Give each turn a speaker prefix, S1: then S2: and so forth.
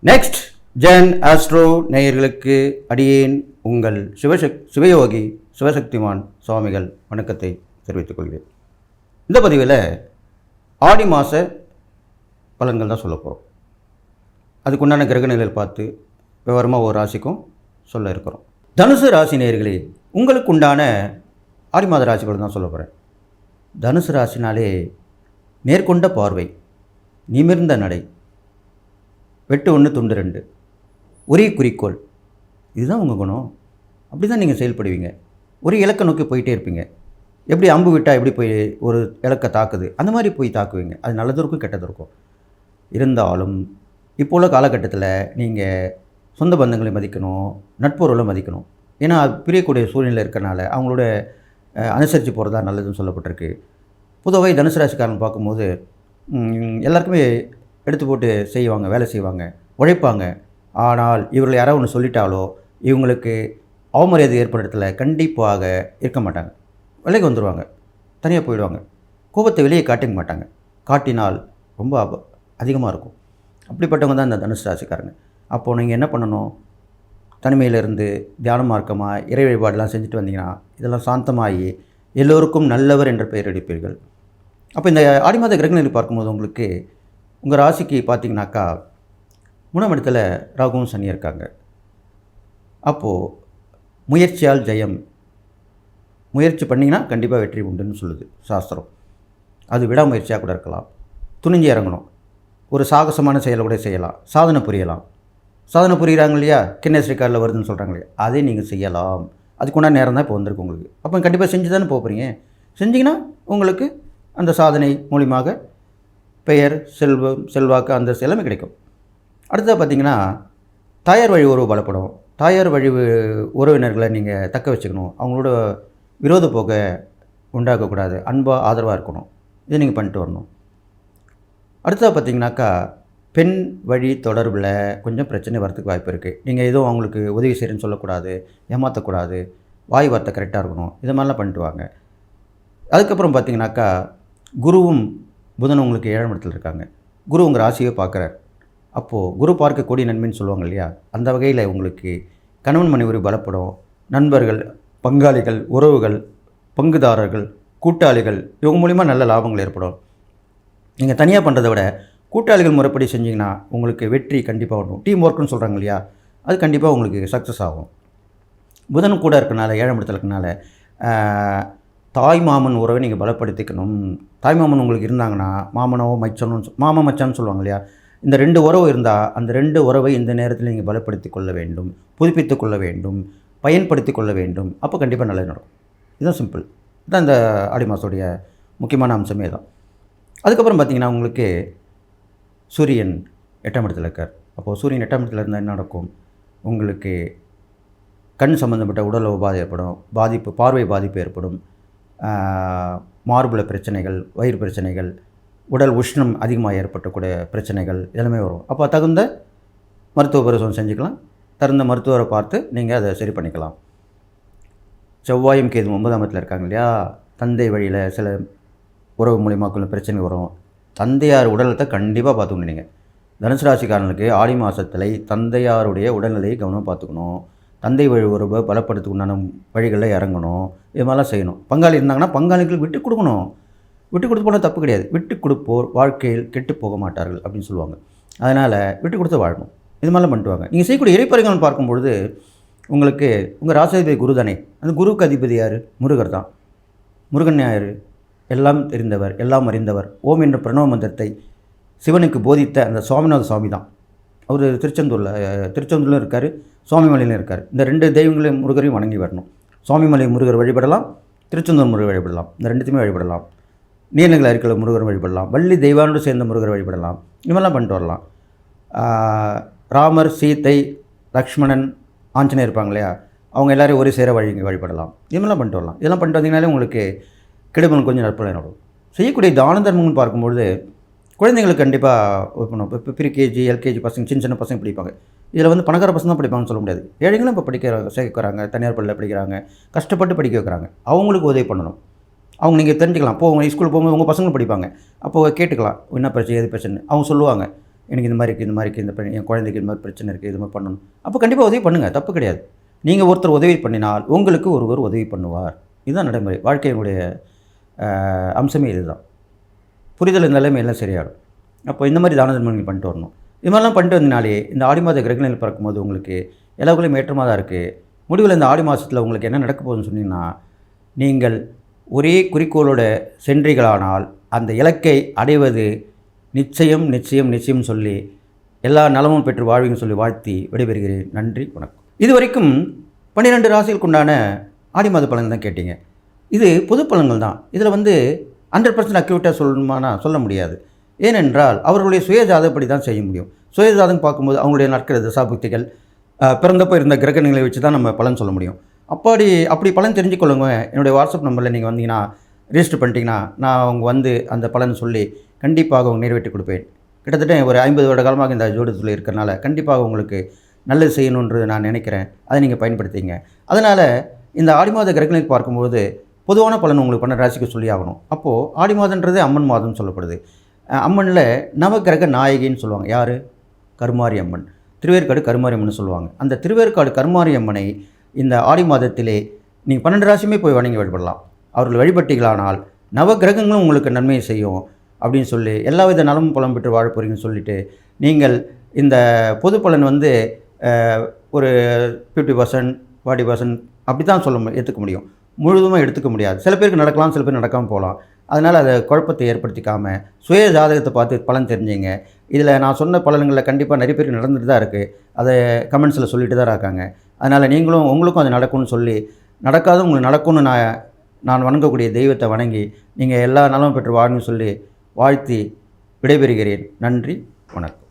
S1: Next gen astro நேயர்களுக்கு அடியேன் உங்கள் சிவயோகி சிவசக்திமான் சுவாமிகள் வணக்கத்தை தெரிவித்துக் கொள்கிறேன். இந்த பதிவில் ஆடி மாத பலன்கள் தான் சொல்ல போகிறோம். அதுக்குண்டான கிரகநிலைகள் பார்த்து விவரமாக ஒரு ராசிக்கும் சொல்ல இருக்கிறோம். தனுசு ராசி நேயர்களே, உங்களுக்கு உண்டான ஆடி மாத ராசிகள் தான் சொல்ல போகிறேன். தனுசு ராசினாலே நேர்கொண்ட பார்வை, நிமிர்ந்த நடை, வெட்டு 1 துண்டு 2, ஒரே குறிக்கோள், இதுதான் உங்கள் குணம். அப்படி தான் நீங்கள் செயல்படுவீங்க. ஒரு இலக்கை நோக்கி போயிட்டே இருப்பீங்க. எப்படி அம்பு விட்டால் எப்படி போய் ஒரு இலக்கை தாக்குது, அந்த மாதிரி போய் தாக்குவீங்க. அது நல்லது இருக்கும் கெட்டது இருக்கும். இருந்தாலும் இப்போ உள்ள காலகட்டத்தில் நீங்கள் சொந்த பந்தங்களை மதிக்கணும், நட்புறவுகளை மதிக்கணும். ஏன்னா அது பிரியக்கூடிய சூழ்நிலை இருக்கிறனால அவங்களோட அனுசரித்து போகிறதா நல்லதுன்னு சொல்லப்பட்டிருக்கு. பொதுவாக தனுசு ராசிக்காரன் பார்க்கும்போது எல்லாருக்குமே எடுத்து போட்டு செய்வாங்க, வேலை செய்வாங்க, உழைப்பாங்க. ஆனால் இவர்கள் யாராவது ஒன்று சொல்லிட்டாலோ இவங்களுக்கு அவமரியாதை ஏற்படுத்தல கண்டிப்பாக இருக்க மாட்டாங்க. விலைக்கு வந்துடுவாங்க, தனியாக போயிடுவாங்க. கோபத்தை வெளியே காட்டிக்க மாட்டாங்க. காட்டினால் ரொம்ப அதிகமாக இருக்கும். அப்படிப்பட்டவங்க தான் இந்த தனுசு ராசிக்காரங்க. அப்போது நீங்கள் என்ன பண்ணணும்? தனிமையிலிருந்து தியான மார்க்கமாக இறை வழிபாடெலாம் செஞ்சுட்டு வந்தீங்கன்னா இதெல்லாம் சாந்தமாகி எல்லோருக்கும் நல்லவர் என்ற பெயர் எடுப்பீர்கள். அப்போ இந்த ஆடி மாத கிரகநிலை பார்க்கும்போது உங்களுக்கு உங்கள் ராசிக்கு பார்த்திங்கனாக்கா 3ஆம் இடத்துல ராகுவும் சனி இருக்காங்க. அப்போது முயற்சியால் ஜெயம். முயற்சி பண்ணிங்கன்னா கண்டிப்பாக வெற்றி உண்டுன்னு சொல்லுது சாஸ்திரம். அது விடாமுயற்சியாக கூட இருக்கலாம். துணிஞ்சு இறங்கணும். ஒரு சாகசமான செயலை கூட செய்யலாம். சாதனை புரியலாம். சாதனை புரிகிறாங்க இல்லையா, கின்னஸ் ரெக்கார்டில் வருதுன்னு சொல்கிறாங்க இல்லையா, அதே நீங்கள் செய்யலாம். அதுக்குண்டான நேரம் தான் இப்போ வந்திருக்கு உங்களுக்கு. அப்போ கண்டிப்பாக செஞ்சு தானே போகிறீங்க. செஞ்சிங்கன்னா உங்களுக்கு அந்த சாதனை மூலியமாக பெயர், செல்வம், செல்வாக்கு, அந்த எல்லாமே கிடைக்கும். அடுத்தது பார்த்திங்கன்னா தாயார் வழி உறவு பலப்படும். தாயார் வழி உறவினர்களை நீங்கள் தக்க வச்சுக்கணும். அவங்களோட விரோத போக்கை உண்டாக்கக்கூடாது. அன்பாக ஆதரவாக இருக்கணும். இதை நீங்கள் பண்ணிட்டு வரணும். அடுத்தது பார்த்திங்கனாக்கா பெண் வழி தொடர்பில் கொஞ்சம் பிரச்சனை வரத்துக்கு வாய்ப்பு இருக்குது. நீங்கள் எதுவும் அவங்களுக்கு உதவி செய்கிறேன்னு சொல்லக்கூடாது, ஏமாற்றக்கூடாது, வாய் வார்த்தை கரெக்டாக இருக்கணும். இது மாதிரிலாம் பண்ணிட்டு வாங்க. அதுக்கப்புறம் பார்த்திங்கனாக்கா குருவும் புதன் உங்களுக்கு 7ஆம் இடத்துல இருக்காங்க. குரு உங்கள் ராசியை பார்க்குறார். அப்போது குரு பார்க்கக்கூடிய நன்மைன்னு சொல்லுவாங்க இல்லையா, அந்த வகையில் உங்களுக்கு கணவன் மனைவி பலப்படும். நண்பர்கள், பங்காளிகள், உறவுகள், பங்குதாரர்கள், கூட்டாளிகள், இவங்க மூலிமா நல்ல லாபங்கள் ஏற்படும். நீங்கள் தனியாக பண்ணுறதை விட கூட்டாளிகள் முறைப்படி செஞ்சிங்கன்னா உங்களுக்கு வெற்றி கண்டிப்பாக வரும். டீம் ஒர்க்குன்னு சொல்கிறாங்க இல்லையா, அது கண்டிப்பாக உங்களுக்கு சக்ஸஸ் ஆகும். புதன் கூட இருக்கனால 7ஆம் இடத்துல இருக்கனால தாய் மாமன் உறவை நீங்கள் பலப்படுத்திக்கணும். தாய் மாமன் உங்களுக்கு இருந்தாங்கன்னா மாமனோ மாமன் மச்சான்னு சொல்லுவாங்க இல்லையா, இந்த 2 உறவு இருந்தால் அந்த 2 உறவை இந்த நேரத்தில் நீங்கள் பலப்படுத்தி கொள்ள வேண்டும், புதுப்பித்து கொள்ள வேண்டும், பயன்படுத்தி கொள்ள வேண்டும். அப்போ கண்டிப்பாக நல்லது நடக்கும். இதுதான் சிம்பிள். இதுதான் இந்த ஆடி மாதத்துடைய முக்கியமான அம்சமே தான். அதுக்கப்புறம் பார்த்திங்கன்னா உங்களுக்கு சூரியன் 8ஆம் இடத்துல இருக்கார். அப்போது சூரியன் 8ஆம் இடத்துல இருந்தால் என்ன நடக்கும்? உங்களுக்கு கண் சம்மந்தப்பட்ட உடல் உபாதை ஏற்படும், பார்வை பாதிப்பு ஏற்படும், மார்புல பிரச்சனைகள், வயிறு பிரச்சனைகள், உடல் உஷ்ணம் அதிகமாக ஏற்பட்டக்கூடிய பிரச்சனைகள் எல்லாமே வரும். அப்போ தகுந்த மருத்துவ பரிசோதனை செஞ்சுக்கலாம். தகுந்த மருத்துவரை பார்த்து நீங்கள் அதை சரி பண்ணிக்கலாம். செவ்வாயும் கேது 9ஆம் இடத்துல இருக்காங்க இல்லையா, தந்தை வழியில் சில உறவு மூலியமாக பிரச்சனை வரும். தந்தையார் உடலத்தை கண்டிப்பாக பார்த்துக்கணும். நீங்கள் தனுசு ராசிக்காரனுக்கு ஆடி மாதத்தில் தந்தையாருடைய உடல்நிலையை கவனமாக பார்த்துக்கணும். தந்தை வழி உறவை பலப்படுத்துக்குண்டான வழிகளில் இறங்கணும். இது மாதிரிலாம் செய்யணும். பங்காளி இருந்தாங்கன்னா பங்காளிகளுக்கு விட்டு கொடுக்கணும். விட்டு கொடுத்து போனால் தப்பு கிடையாது. விட்டு கொடுப்போர் வாழ்க்கையில் கெட்டு போக மாட்டார்கள் அப்படின்னு சொல்லுவாங்க. அதனால் விட்டு கொடுத்து வாழணும். இது மாதிரிலாம் பண்ணிட்டுவாங்க. நீங்கள் செய்யக்கூடிய இறைப்பறிகள் பார்க்கும்பொழுது உங்களுக்கு உங்கள் ராசாதிபதி குரு தானே. அந்த குருவுக்கு அதிபதி யார்? முருகர் தான். முருகன் யார்? எல்லாம் தெரிந்தவர், எல்லாம் அறிந்தவர். ஓம் என்ற பிரணவ மந்திரத்தை சிவனுக்கு போதித்த அந்த சுவாமிநாத சுவாமி தான். அவர் திருச்செந்தூரில் இருக்கார், சுவாமிமலையிலும் இருக்கார். இந்த 2 தெய்வங்களையும் முருகரையும் வணங்கி வரணும். சுவாமிமலை முருகர் வழிபடலாம், திருச்செந்தூர் முருகர் வழிபடலாம். இந்த 2த்தையுமே வழிபடலாம். நீலநிலை அருகில் முருகர் வழிபடலாம், வள்ளி தெய்வானோடு சேர்ந்த முருகர் வழிபடலாம். இதெல்லாம் பண்ணிட்டு வரலாம். ராமர், சீத்தை, லக்ஷ்மணன், ஆஞ்சநேயர் இருப்பாங்க இல்லையா, அவங்க எல்லோரும் ஒரு சேர வழிபடலாம். இதெல்லாம் பண்ணிட்டு வரலாம். இதெல்லாம் பண்ணிட்டு வந்தீங்கனாலே உங்களுக்கு கெடுபலன் கொஞ்சம் நற்பலன் வரும். செய்யக்கூடிய தான தர்மங்கள்னு பார்க்கும்பொழுது குழந்தைங்களுக்கு கண்டிப்பாக பண்ணுவோம். இப்போ ப்ரீகேஜி, எல்கேஜி பசங்க, சின்ன பசங்க படிப்பாங்க. இதில் பணக்கார பசங்க தான் படிப்பாங்கன்னு சொல்ல முடியாது. ஏழைகளும் இப்போ சேர்க்குறாங்க, தனியார் பள்ளியில் படிக்கிறாங்க, கஷ்டப்பட்டு படிக்க வைக்கிறாங்க. அவங்களுக்கு உதவி பண்ணணும். அவங்க நீங்கள் தெரிஞ்சுக்கலாம். உங்கள் ஸ்கூல் போகும்போது உங்கள் பசங்களும் படிப்பாங்க. அப்போது கேட்டுக்கலாம், என்ன பிரச்சனை, எது பிரச்சனை அவங்க சொல்லுவாங்க. எனக்கு இந்த மாதிரி இருக்குது, இந்த மாதிரி இருக்குது, என் குழந்தைக்கு இந்த மாதிரி பிரச்சனை இருக்குது, இது மாதிரி பண்ணணும். அப்போ கண்டிப்பாக உதவி பண்ணுங்கள், தப்பு கிடையாது. நீங்கள் ஒருத்தர் உதவி பண்ணினால் உங்களுக்கு ஒருவர் உதவி பண்ணுவார். இதுதான் நடைமுறை. வாழ்க்கையினுடைய அம்சமே இதுதான். புரிதல் இருந்தாலுமே எல்லாம் சரியாகும். அப்போ இந்த மாதிரி தான தர்மங்கள் பண்ணிட்டு வரணும். இது மாதிரிலாம் பண்ணிட்டு வந்தனாலே இந்த ஆடி மாத கிரகணிகள் பிறக்கும்போது உங்களுக்கு எல்லாக்குள்ளேயும் ஏற்றமாக தான் இருக்குது. முடிவில் இந்த ஆடி மாதத்தில் உங்களுக்கு என்ன நடக்க போகுதுன்னு சொன்னீங்கன்னா, நீங்கள் ஒரே குறிக்கோளோட சென்றீர்களானால் அந்த இலக்கை அடைவது நிச்சயம் நிச்சயம் நிச்சயம் சொல்லி எல்லா நலமும் பெற்று வாழ்வீங்கன்னு சொல்லி வாழ்த்தி விடைபெறுகிறேன். நன்றி, வணக்கம். இதுவரைக்கும் 12 ராசிகளுக்கு உண்டான ஆடி மாத பலன்கள் தான் கேட்டீங்க. இது பொது பலன்கள் தான். இதில் 100% அக்யூரேட்டாக சொல்லணுமானா சொல்ல முடியாது. ஏனென்றால் அவர்களுடைய சுயஜாதப்படி தான் செய்ய முடியும். சுயஜாதம் பார்க்கும்போது அவங்களுடைய நடக்கிற தசாபுக்திகள், பிறந்தப்போ இருந்த கிரகணிகளை வச்சு தான் நம்ம பலன் சொல்ல முடியும். அப்படி பலன் தெரிஞ்சுக்கொள்ளுங்க. என்னுடைய வாட்ஸ்அப் நம்பரில் நீங்கள் வந்தீங்கன்னா, ரிஜிஸ்டர் பண்ணிட்டீங்கன்னா, நான் அவங்க அந்த பலன் சொல்லி கண்டிப்பாக அவங்க நிறைவேற்றி கொடுப்பேன். கிட்டத்தட்ட ஒரு 50 வருட காலமாக இந்த ஜோதிடத்தில் இருக்கிறனால கண்டிப்பாக உங்களுக்கு நல்லது செய்யணுன்றது நான் நினைக்கிறேன். அதை நீங்கள் பயன்படுத்திங்க. அதனால் இந்த ஆடி மாத கிரகணிகளை பார்க்கும்போது பொதுவான பலன் உங்களுக்கு 12 ராசிக்கு சொல்லி ஆகணும். அப்போது ஆடி மாதன்றது அம்மன் மாதம்னு சொல்லப்படுது. அம்மனில் நவகிரக நாயகின்னு சொல்லுவாங்க. யார்? கருமாரி அம்மன். திருவேற்காடு கருமாரி அம்மன் சொல்லுவாங்க. அந்த திருவேற்காடு கருமாரி அம்மனை இந்த ஆடி மாதத்திலே நீங்கள் 12 ராசியுமே போய் வணங்கி வழிபடலாம். அவர்கள் வழிபட்டீர்களானால் நவகிரகங்களும் உங்களுக்கு நன்மையை செய்யும் அப்படின்னு சொல்லி எல்லா வித நலமும் பலம் பெற்று வாழ போகிறீங்கன்னு சொல்லிவிட்டு, நீங்கள் இந்த பொது பலன் ஒரு 50%, 40% அப்படி தான் ஏற்றுக்க முடியும். முழுதுமாக எடுத்துக்க முடியாது. சில பேருக்கு நடக்கலாம், சில பேர் நடக்காமல் போகலாம். அதனால் அதை குழப்பத்தை ஏற்படுத்திக்காமல் சுய ஜாதகத்தை பார்த்து பலன் தெரிஞ்சுங்க. இதில் நான் சொன்ன பலன்களில் கண்டிப்பாக நிறைய பேருக்கு நடந்துட்டு தான் இருக்குது. அதை கமெண்ட்ஸில் சொல்லிட்டு தான் இருக்காங்க. அதனால் நீங்களும் உங்களுக்கும் அது நடக்கும்னு சொல்லி, நடக்காத உங்களுக்கு நடக்கும்னு நான் வணங்கக்கூடிய தெய்வத்தை வணங்கி நீங்கள் எல்லா நலமும் பெற்று வாழணும்னு சொல்லி வாழ்த்தி விடைபெறுகிறேன். நன்றி, வணக்கம்.